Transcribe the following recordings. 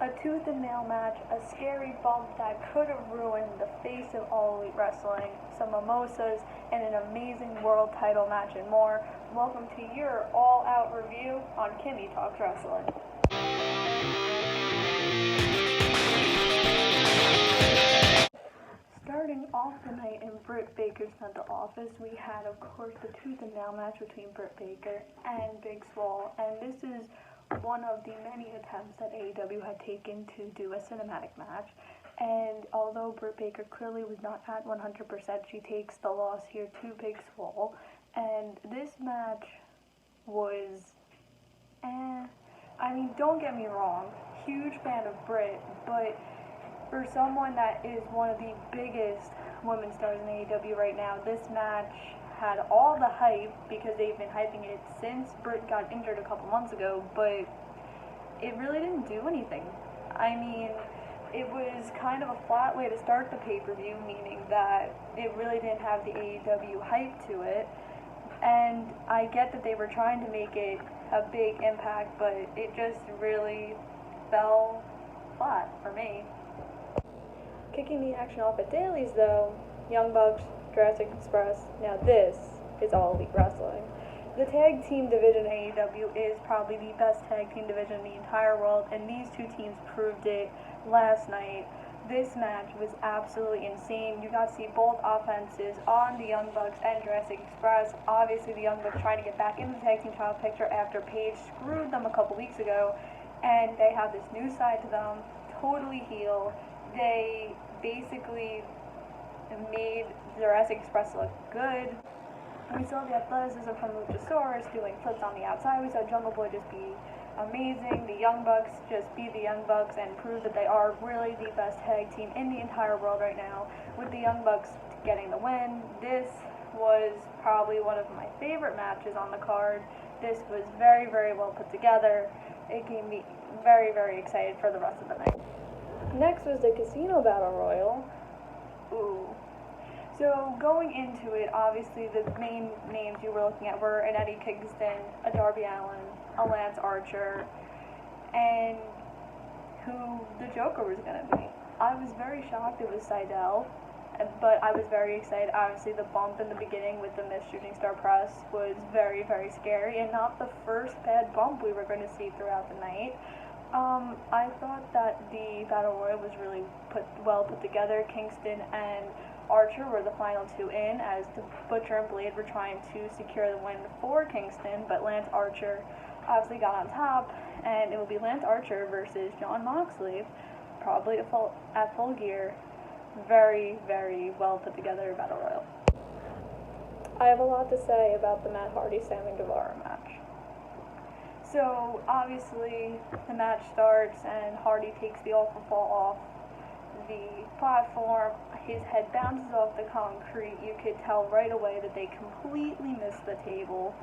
A tooth and nail match, a scary bump that could have ruined the face of All Elite Wrestling, some mimosas, and an amazing world title match and more. Welcome to your all-out review on Kimmy Talks Wrestling. Starting off the night in Britt Baker's dental office, we had, of course, the tooth and nail match between Britt Baker and Big Swole, and this is one of the many attempts that AEW had taken to do a cinematic match. And although Britt Baker clearly was not at 100%, she takes the loss here to Big Swole. And this match was, don't get me wrong, huge fan of Britt, but for someone that is one of the biggest women's stars in AEW right now, this match had all the hype because they've been hyping it since Britt got injured a couple months ago, but it really didn't do anything. I mean, it was kind of a flat way to start the pay-per-view, meaning that it really didn't have the AEW hype to it, and I get that they were trying to make it a big impact, but it just really fell flat for me. Kicking the action off at Daly's, though, Young Bucks, Jurassic Express. Now this is All Elite Wrestling. The tag team division AEW is probably the best tag team division in the entire world, and these two teams proved it last night. This match was absolutely insane. You got to see both offenses on the Young Bucks and Jurassic Express. Obviously, the Young Bucks trying to get back into the tag team title picture after Paige screwed them a couple weeks ago, and they have this new side to them, totally heel. They basically made Jurassic Express look good. We saw the athleticism from Luchasaurus doing flips on the outside. We saw Jungle Boy just be amazing. The Young Bucks just be the Young Bucks and prove that they are really the best tag team in the entire world right now, with the Young Bucks getting the win. This was probably one of my favorite matches on the card. This was very, very well put together. It gave me very, very excited for the rest of the night. Next was the Casino Battle Royal. Ooh. So going into it, obviously the main names you were looking at were an Eddie Kingston, a Darby Allin, a Lance Archer, and who the Joker was going to be. I was very shocked it was Seidel, but I was very excited. Obviously the bump in the beginning with the missed shooting star press was very, very scary, and not the first bad bump we were going to see throughout the night. I thought that the Battle Royal was really well put together. Kingston and Archer were the final two in, as the Butcher and Blade were trying to secure the win for Kingston, but Lance Archer obviously got on top, and it will be Lance Archer versus Jon Moxley, probably at full gear. Very, very well put together Battle Royal. I have a lot to say about the Matt Hardy-Sammy Guevara match. So, obviously, the match starts and Hardy takes the awful fall off the platform. His head bounces off the concrete. You could tell right away that they completely missed the table.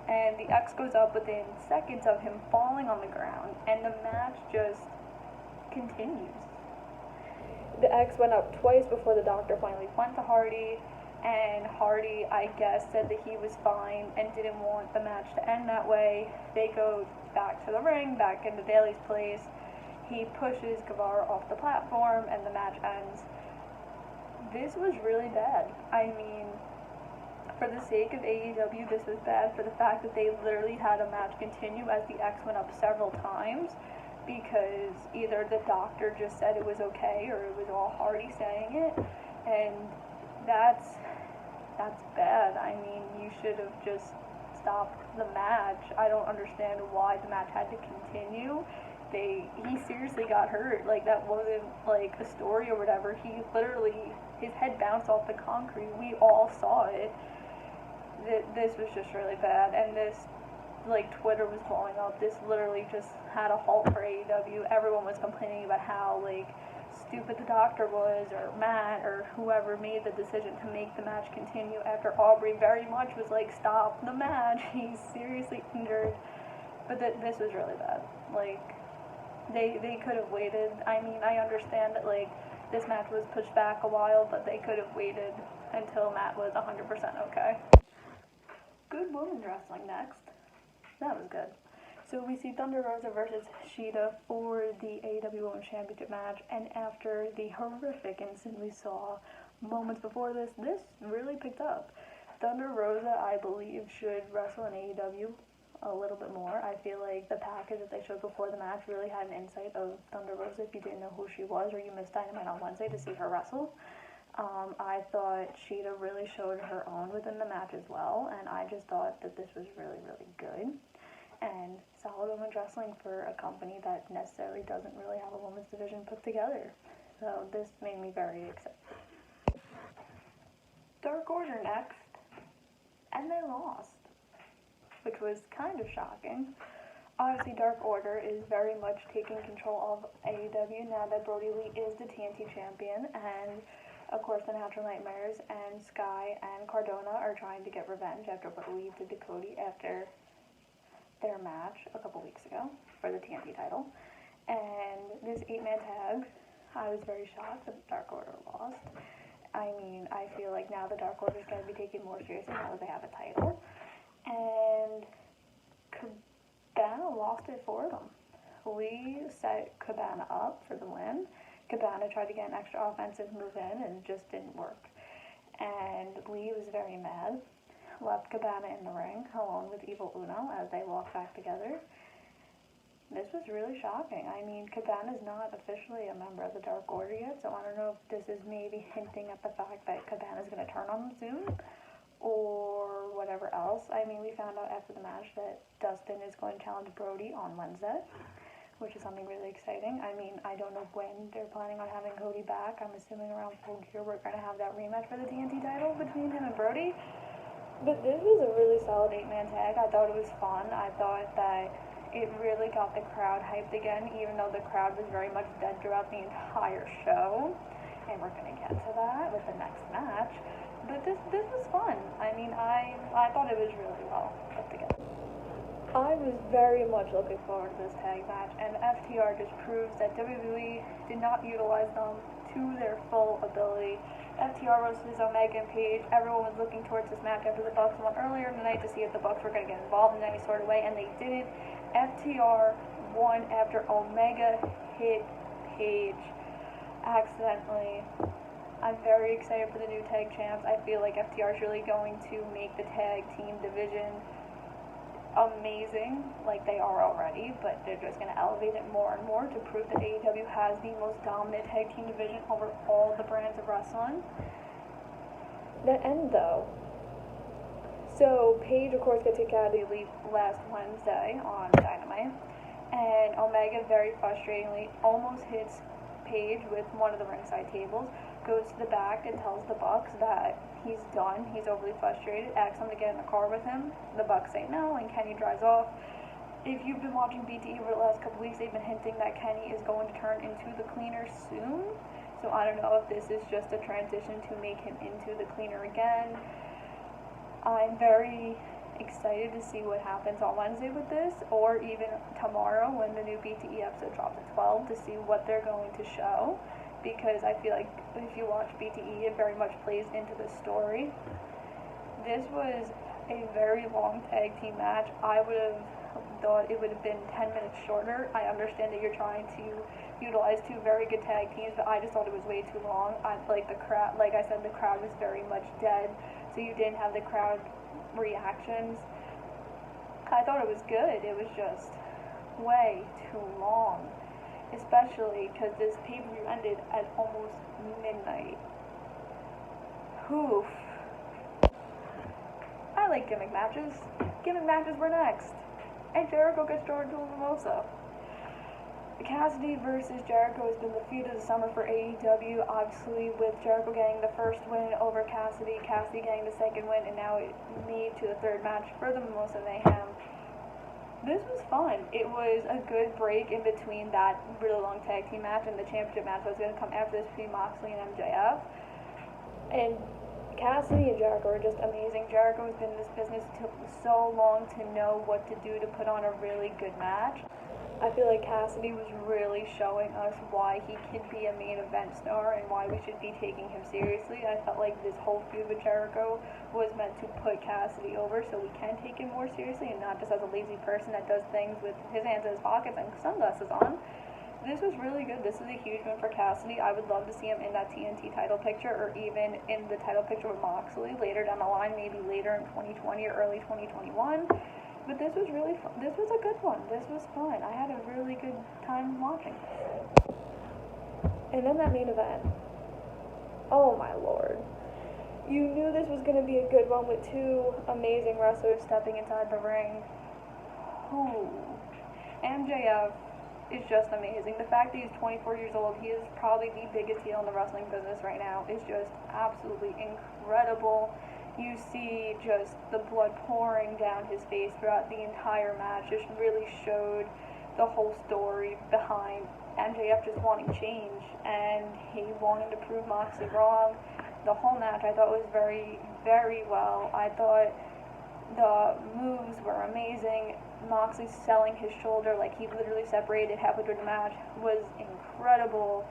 And the X goes up within seconds of him falling on the ground. And the match just continues. The X went up twice before the doctor finally went to Hardy. And Hardy, I guess, said that he was fine and didn't want the match to end that way. They go back to the ring, back into Daly's place. He pushes Guevara off the platform, and the match ends. This was really bad. I mean, for the sake of AEW, this was bad for the fact that they literally had a match continue as the X went up several times, because either the doctor just said it was okay, or it was all Hardy saying it, and that's bad. I mean, you should have just stopped the match. I don't understand why the match had to continue. He seriously got hurt. Like, that wasn't like a story or whatever. He literally, his head bounced off the concrete. We all saw it. This was just really bad, and this, like, Twitter was blowing up. This literally just had a halt for AEW. Everyone was complaining about how, like, stupid the doctor was, or Matt, or whoever made the decision to make the match continue after Aubrey very much was like, stop the match, he's seriously injured. But this was really bad. Like, they could have waited. I mean, I understand that, like, this match was pushed back a while, but they could have waited until Matt was 100% okay. Good women's wrestling next. That was good. So we see Thunder Rosa versus Shida for the AEW Women's Championship match, and after the horrific incident we saw moments before this really picked up. Thunder Rosa, I believe, should wrestle in AEW a little bit more. I feel like the package that they showed before the match really had an insight of Thunder Rosa if you didn't know who she was or you missed Dynamite on Wednesday to see her wrestle. I thought Shida really showed her own within the match as well, and I just thought that this was really, really good. And solid women's wrestling for a company that necessarily doesn't really have a women's division put together. So this made me very excited. Dark Order next, and they lost, which was kind of shocking. Obviously, Dark Order is very much taking control of AEW now that Brody Lee is the TNT champion, and of course the Natural Nightmares and Sky and Cardona are trying to get revenge after what Lee did to Cody after their match a couple weeks ago for the TNT title. And this 8-man tag, I was very shocked that Dark Order lost. I mean, I feel like now the Dark Order is going to be taken more seriously now that they have a title. And Cabana lost it for them. Lee set Cabana up for the win. Cabana tried to get an extra offensive move in and it just didn't work. And Lee was very mad. Left Cabana in the ring along with Evil Uno as they walked back together. This was really shocking. I mean, Cabana's not officially a member of the Dark Order yet, so I don't know if this is maybe hinting at the fact that Cabana's going to turn on them soon, or whatever else. I mean, we found out after the match that Dustin is going to challenge Brody on Wednesday, which is something really exciting. I mean, I don't know when they're planning on having Cody back. I'm assuming around Full Gear we're going to have that rematch for the TNT title between him and Brody. But this was a really solid 8-man tag. I thought it was fun. I thought that it really got the crowd hyped again, even though the crowd was very much dead throughout the entire show. And we're going to get to that with the next match. But this was fun. I mean, I thought it was really well put together. I was very much looking forward to this tag match, and FTR just proves that WWE did not utilize them to their full ability. FTR roasted Omega and Page. Everyone was looking towards this match after the Bucks won earlier in the night to see if the Bucks were going to get involved in any sort of way, and they didn't. FTR won after Omega hit Page accidentally. I'm very excited for the new tag champs. I feel like FTR is really going to make the tag team division amazing, like they are already, but they're just going to elevate it more and more to prove that AEW has the most dominant tag team division over all the brands of wrestling. The end, though. So, Paige, of course, got kicked out of the Elite last Wednesday on Dynamite, and Omega, very frustratingly, almost hits Paige with one of the ringside tables, goes to the back and tells the Bucks that he's done, he's overly frustrated, asks them to get in the car with him. The Bucks say no, and Kenny drives off. If you've been watching BTE over the last couple weeks, they've been hinting that Kenny is going to turn into the Cleaner soon. So I don't know if this is just a transition to make him into the Cleaner again. I'm very excited to see what happens on Wednesday with this, or even tomorrow when the new BTE episode drops at 12 to see what they're going to show. Because I feel like if you watch BTE, it very much plays into the story. This was a very long tag team match. I would have thought it would have been 10 minutes shorter. I understand that you're trying to utilize two very good tag teams, but I just thought it was way too long. Like I said, the crowd was very much dead, so you didn't have the crowd reactions. I thought it was good. It was just way too long. Especially because this pay-per-view ended at almost midnight. Oof. I like gimmick matches. Gimmick matches were next. And Jericho gets Jordan to a Mimosa. Cassidy versus Jericho has been the feud of the summer for AEW. Obviously, with Jericho getting the first win over Cassidy, Cassidy getting the second win, and now it leads to the third match for the Mimosa Mayhem. This was fun. It was a good break in between that really long tag team match and the championship match that was going to come after this between Moxley and MJF. And Cassidy and Jericho are just amazing. Jericho has been in this business so long to know what to do to put on a really good match. I feel like Cassidy was really showing us why he can be a main event star and why we should be taking him seriously. I felt like this whole feud with Jericho was meant to put Cassidy over so we can take him more seriously and not just as a lazy person that does things with his hands in his pockets and sunglasses on. This was really good. This is a huge win for Cassidy. I would love to see him in that TNT title picture or even in the title picture with Moxley later down the line, maybe later in 2020 or early 2021. But this was really fun. This was a good one. This was fun. I had a really good time watching this. And then that main event. Oh my lord. You knew this was going to be a good one with two amazing wrestlers stepping inside the ring. Ooh. MJF is just amazing. The fact that he's 24 years old, he is probably the biggest heel in the wrestling business right now, is just absolutely incredible. You see just the blood pouring down his face throughout the entire match. Just really showed the whole story behind MJF just wanting change and he wanting to prove Moxley wrong. The whole match I thought was very, very well. I thought the moves were amazing. Moxley selling his shoulder like he literally separated halfway through the match was incredible.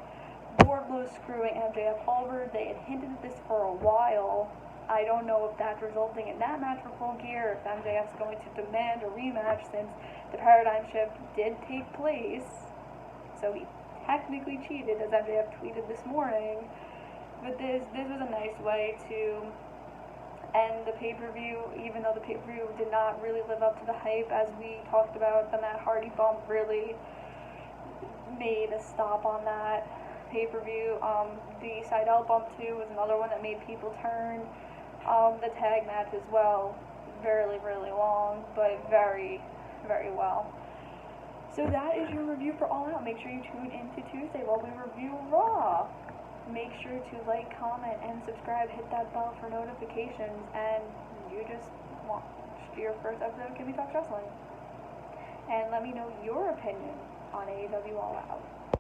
Wardlow screwing MJF over. They had hinted at this for a while. I don't know if that's resulting in that match for Full Gear, if MJF's going to demand a rematch since the paradigm shift did take place. So he technically cheated, as MJF tweeted this morning. But this was a nice way to end the pay-per-view, even though the pay-per-view did not really live up to the hype. As we talked about, the Matt Hardy bump really made a stop on that pay-per-view. The Seidel bump too was another one that made people turn. The tag match as well, really, really long, but very, very well. So that is your review for All Out. Make sure you tune in to Tuesday while we review Raw. Make sure to like, comment, and subscribe. Hit that bell for notifications, and you just watched your first episode of Kimmy Talks Wrestling. And let me know your opinion on AEW All Out.